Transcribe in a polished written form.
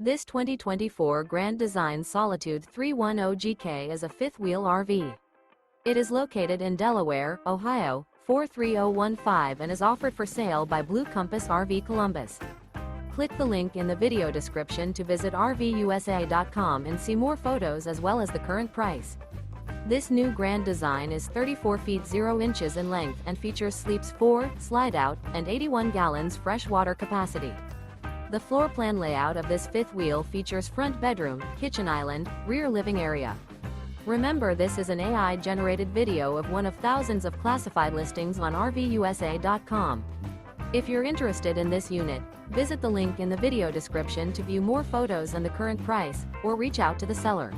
This 2024 Grand Design Solitude 310GK is a fifth-wheel RV. It is located in Delaware, Ohio, 43015 and is offered for sale by Blue Compass RV Columbus. Click the link in the video description to visit RVUSA.com and see more photos as well as the current price. This new Grand Design is 34 feet 0 inches in length and features sleeps 4, Slideout, and 81 gallons fresh water capacity. The floor plan layout of this fifth wheel features front bedroom, kitchen island, rear living area. Remember, this is an AI-generated video of one of thousands of classified listings on RVUSA.com. If you're interested in this unit, visit the link in the video description to view more photos and the current price, or reach out to the seller.